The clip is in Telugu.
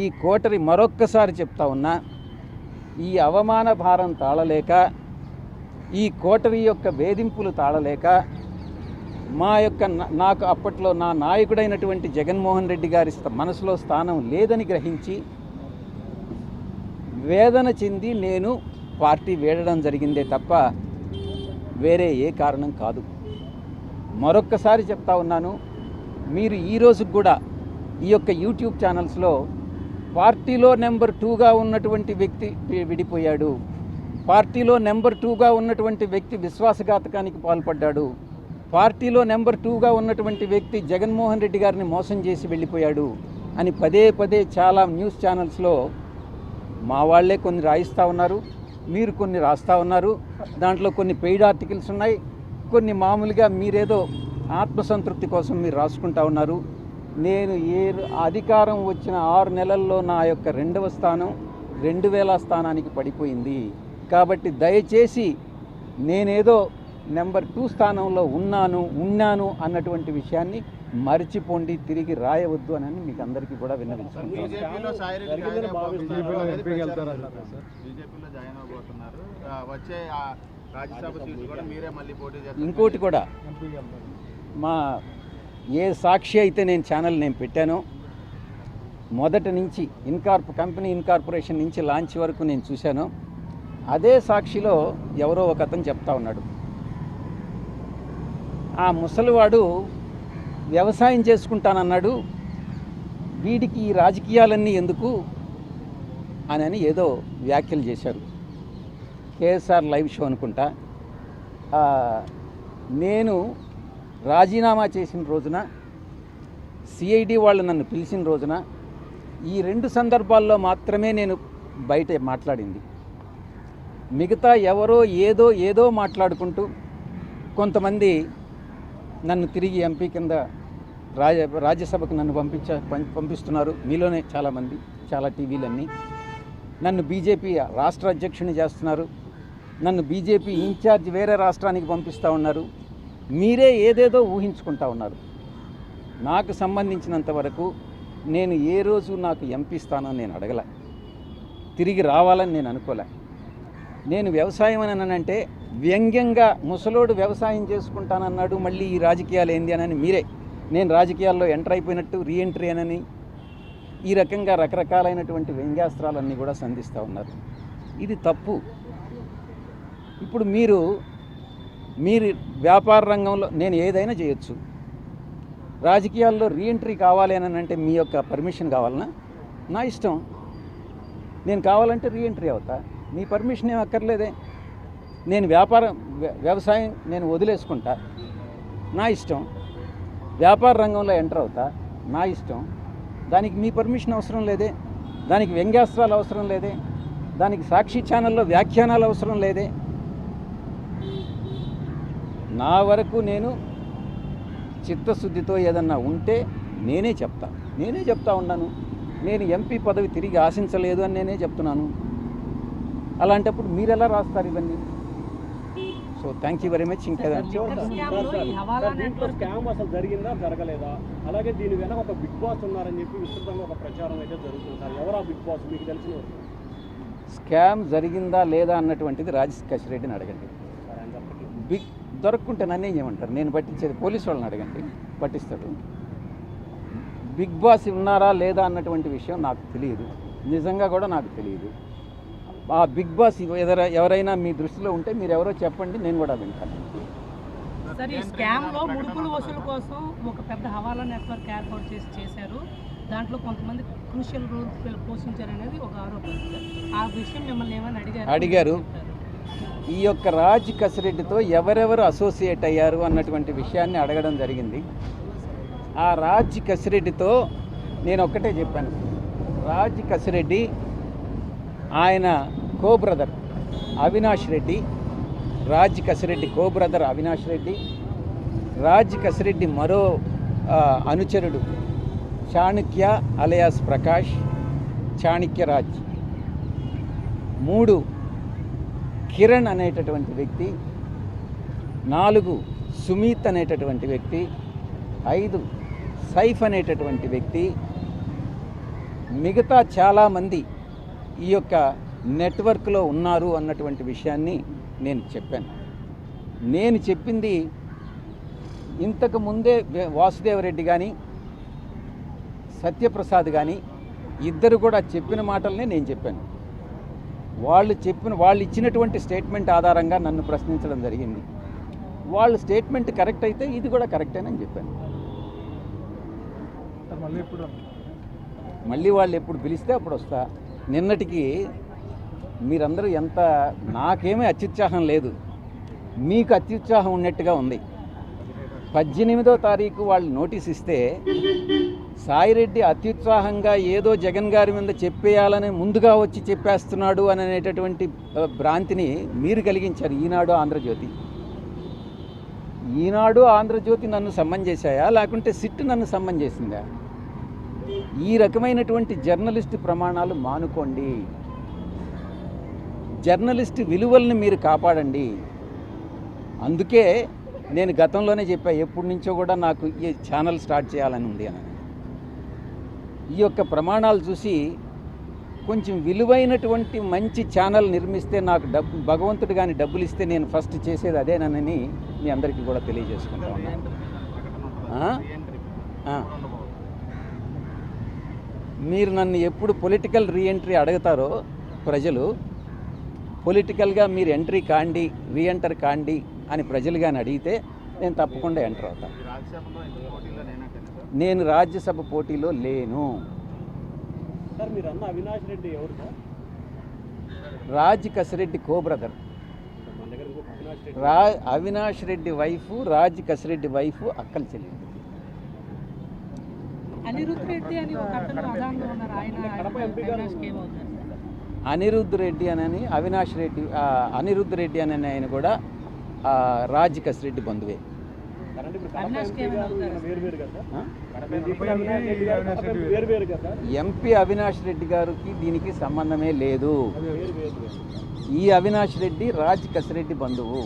ఈ కోటరి మరొక్కసారి చెప్తా ఉన్నా, ఈ అవమాన భారం తాళలేక, ఈ కోటరి యొక్క వేధింపులు తాళలేక, నాకు అప్పట్లో నా నాయకుడైనటువంటి జగన్మోహన్ రెడ్డి గారి మనసులో స్థానం లేదని గ్రహించి వేదన చెంది నేను పార్టీ వీడడం జరిగిందే తప్ప వేరే ఏ కారణం కాదు. మరొక్కసారి చెప్తా ఉన్నాను, మీరు ఈ రోజుకు కూడా ఈ యొక్క యూట్యూబ్ ఛానల్స్లో పార్టీలో నెంబర్ 2గా ఉన్నటువంటి వ్యక్తి విడిపోయాడు, పార్టీలో నెంబర్ 2గా ఉన్నటువంటి వ్యక్తి విశ్వాసఘాతకానికి పాల్పడ్డాడు, పార్టీలో నెంబర్ 2గా ఉన్నటువంటి వ్యక్తి జగన్మోహన్ రెడ్డి గారిని మోసం చేసి వెళ్ళిపోయాడు అని పదే పదే చాలా న్యూస్ ఛానల్స్లో మా వాళ్ళే కొన్ని రాయిస్తూ ఉన్నారు, మీరు కొన్ని రాస్తూ ఉన్నారు. దాంట్లో కొన్ని పెయిడ్ ఆర్టికల్స్ ఉన్నాయి, కొన్ని మామూలుగా మీరేదో ఆత్మసంతృప్తి కోసం మీరు రాసుకుంటా ఉన్నారు. నేను అధికారం వచ్చిన 6 నెలల్లో నా యొక్క 2వ స్థానం 2000 స్థానానికి పడిపోయింది. కాబట్టి దయచేసి నేనేదో నెంబర్ 2 స్థానంలో ఉన్నాను అన్నటువంటి విషయాన్ని మర్చిపోండి, తిరిగి రాయవద్దు అని మీకు అందరికీ కూడా విన్నవించుకుంటున్నాను. ఇంకోటి కూడా, ఏ సాక్షి అయితే నేను ఛానల్ పెట్టానో మొదటి నుంచి కంపెనీ ఇన్కార్పొరేషన్ నుంచి లాంచ్ వరకు నేను చూశాను. అదే సాక్షిలో ఎవరో ఒక అతను చెప్తా ఉన్నాడు, ఆ ముసలివాడు వ్యవసాయం చేసుకుంటానన్నాడు, వీడికి ఈ రాజకీయాలన్నీ ఎందుకు అని ఏదో వ్యాఖ్యలు చేశారు. కేఎస్ఆర్ లైవ్ షో అనుకుంటా. నేను రాజీనామా చేసిన రోజున, సిఐడి వాళ్ళు నన్ను పిలిచిన రోజున, ఈ 2 సందర్భాల్లో మాత్రమే నేను బయట మాట్లాడింది. మిగతా ఎవరో ఏదో మాట్లాడుకుంటూ కొంతమంది నన్ను తిరిగి ఎంపీ కింద రాజ్యసభకు నన్ను పంపిస్తున్నారు. మీలోనే చాలామంది, చాలా టీవీలన్నీ నన్ను బీజేపీ రాష్ట్ర అధ్యక్షుని చేస్తున్నారు, నన్ను బీజేపీ ఇన్ఛార్జ్ వేరే రాష్ట్రానికి పంపిస్తూ ఉన్నారు. మీరే ఏదేదో ఊహించుకుంటా ఉన్నారు. నాకు సంబంధించినంత వరకు నేను ఏ రోజు నాకు ఎంపీ స్థానం నేను అడగలే, తిరిగి రావాలని నేను అనుకోలే. నేను వ్యవసాయం అని అంటే వ్యంగ్యంగా ముసలోడు వ్యవసాయం చేసుకుంటానన్నాడు, మళ్ళీ ఈ రాజకీయాలు ఏంది అని మీరే నేను రాజకీయాల్లో ఎంటర్ అయిపోయినట్టు రీఎంట్రీ అని ఈ రకంగా రకరకాలైనటువంటి వ్యంగ్యాస్త్రాలన్నీ కూడా సంధిస్తూ ఉన్నారు. ఇది తప్పు. ఇప్పుడు మీరు వ్యాపార రంగంలో నేను ఏదైనా చేయొచ్చు, రాజకీయాల్లో రీఎంట్రీ కావాలి అని అంటే మీ యొక్క పర్మిషన్ కావాలన్నా నా ఇష్టం. నేను కావాలంటే రీఎంట్రీ అవుతా, మీ పర్మిషన్ ఏం అక్కర్లేదే. నేను వ్యవసాయం నేను వదిలేసుకుంటా, నా ఇష్టం. వ్యాపార రంగంలో ఎంటర్ అవుతా, నా ఇష్టం. దానికి మీ పర్మిషన్ అవసరం లేదే, దానికి వ్యంగ్యాస్త్రాలు అవసరం లేదే, దానికి సాక్షి ఛానల్లో వ్యాఖ్యానాలు అవసరం లేదే. నా వరకు నేను చిత్తశుద్ధితో ఏదన్నా ఉంటే నేనే చెప్తా ఉన్నాను. నేను ఎంపీ పదవి తిరిగి ఆశించలేదు అని నేనే చెప్తున్నాను. అలాంటప్పుడు మీరు ఎలా రాస్తారు ఇవన్నీ? So thank you very much. ఇంకా స్కామ్ అసలు జరిగిందా జరగలేదా, అలాగే దీని వెనక ఒక బిగ్ బాస్ ఉన్నారని చెప్పి విస్తృతంగా ఒక ప్రచారం అయితే జరుగుతుంది. ఎవరు ఆ బిగ్ బాస్ మీకు తెలిసిన? స్కామ్ జరిగిందా లేదా అన్నటువంటిది రాజశేఖర్ రెడ్డిని అడగండి. దొరక్కుంటే నన్నేం చేయమంటారు? నేను పట్టించేది పోలీసు వాళ్ళని అడగండి, పట్టిస్తాడు. బిగ్ బాస్ ఉన్నారా లేదా అన్నటువంటి విషయం నాకు తెలియదు, నిజంగా కూడా నాకు తెలియదు. ఆ బిగ్ బాస్ ఎవరైనా మీ దృష్టిలో ఉంటే మీరు ఎవరో చెప్పండి, నేను కూడా వింటాను. సార్, ఈ స్కామ్లో ముడుపులు వసూలు కోసం ఒక పెద్ద హవాలా నెట్వర్క్ ఏర్పాటు చేశారు. దాంట్లో కొంతమంది క్రూషియల్ రోల్ పోషించారనేది ఒక ఆరోపణ. ఆ విషయం మిమ్మల్ని ఏమైనా అడిగారు. ఈ యొక్క రాజ్ కసిరెడ్డితో ఎవరెవరు అసోసియేట్ అయ్యారు అన్నటువంటి విషయాన్ని అడగడం జరిగింది. ఆ రాజ్ కసిరెడ్డితో నేను ఒక్కటే చెప్పాను, రాజ్ కసిరెడ్డి ఆయన కో బ్రదర్ అవినాష్ రెడ్డి, రాజ్ కసిరెడ్డి కో బ్రదర్ అవినాష్ రెడ్డి, రాజ్ కసిరెడ్డి మరో అనుచరుడు చాణక్య అలయాస్ ప్రకాష్, చాణక్యరాజ్, 3 కిరణ్ అనేటటువంటి వ్యక్తి, 4 సుమీత్ అనేటటువంటి వ్యక్తి, 5 సైఫ్ అనేటటువంటి వ్యక్తి మిగతా చాలామంది ఈ యొక్క నెట్వర్క్లో ఉన్నారు అన్నటువంటి విషయాన్ని నేను చెప్పాను. నేను చెప్పింది ఇంతకు ముందే వాసుదేవరెడ్డి కానీ సత్యప్రసాద్ కానీ ఇద్దరు కూడా చెప్పిన మాటలనే నేను చెప్పాను. వాళ్ళు ఇచ్చినటువంటి స్టేట్మెంట్ ఆధారంగా నన్ను ప్రశ్నించడం జరిగింది. వాళ్ళ స్టేట్మెంట్ కరెక్ట్ అయితే ఇది కూడా కరెక్టేనని చెప్పాను. మళ్ళీ వాళ్ళు ఎప్పుడు పిలిస్తే అప్పుడు వస్తా. నిన్నటికి మీరందరూ ఎంత, నాకేమీ అత్యుత్సాహం లేదు, మీకు అత్యుత్సాహం ఉన్నట్టుగా ఉంది. 18వ తారీఖు వాళ్ళు నోటీస్ ఇస్తే సాయిరెడ్డి అత్యుత్సాహంగా ఏదో జగన్ గారి మీద చెప్పేయాలని ముందుగా వచ్చి చెప్పేస్తున్నాడు అనేటటువంటి భ్రాంతిని మీరు కలిగించారు. ఈనాడు ఆంధ్రజ్యోతి నన్ను సమ్మన్ చేశాయా, లేకుంటే సిట్ నన్ను సమ్మన్ చేసిందా? ఈ రకమైనటువంటి జర్నలిస్టు ప్రమాణాలు మానుకోండి. జర్నలిస్టు విలువల్ని మీరు కాపాడండి. అందుకే నేను గతంలోనే చెప్పా, ఎప్పటి నుంచో కూడా నాకు ఈ ఛానల్ స్టార్ట్ చేయాలని ఉంది అని. ఈ యొక్క ప్రమాణాలు చూసి కొంచెం విలువైనటువంటి మంచి ఛానల్ నిర్మిస్తే నాకు భగవంతుడు కానీ డబ్బులు ఇస్తే నేను ఫస్ట్ చేసేది అదేనని మీ అందరికీ కూడా తెలియజేసుకుంటా ఉన్నాను. మీరు నన్ను ఎప్పుడు పొలిటికల్ రీఎంట్రీ అడుగుతారో ప్రజలు, పొలిటికల్గా మీరు ఎంట్రీ కాండి, రీఎంటర్ కాండి అని ప్రజలు కానీ అడిగితే నేను తప్పకుండా ఎంటర్ అవుతాను. నేను రాజ్యసభ పోటీలో లేను. సార్ మీరు అన్న అవినాష్ రెడ్డి ఎవరు సార్? రాజ్ కసిరెడ్డి కో బ్రదర్. మన దగ్గర అవినాష్ రెడ్డి, అవినాష్ రెడ్డి వైఫ్, రాజ్ కసిరెడ్డి వైఫ్ అక్కల చెల్లి. అనిరుద్ధ్ రెడ్డి అని ఒక అతను అదాంలో ఉన్నారు, ఆయన అవినాష్కి ఏమవుతారు? అనిరుద్ధ్ రెడ్డి అని అవినాష్ రెడ్డి, అనిరుద్ధ్ రెడ్డి అని ఆయన కూడా రాజ్ కసిరెడ్డి బంధువే. ఎంపీ అవినాష్ రెడ్డి గారికి దీనికి సంబంధమే లేదు. ఈ అవినాష్ రెడ్డి రాజ్ కసిరెడ్డి బంధువు.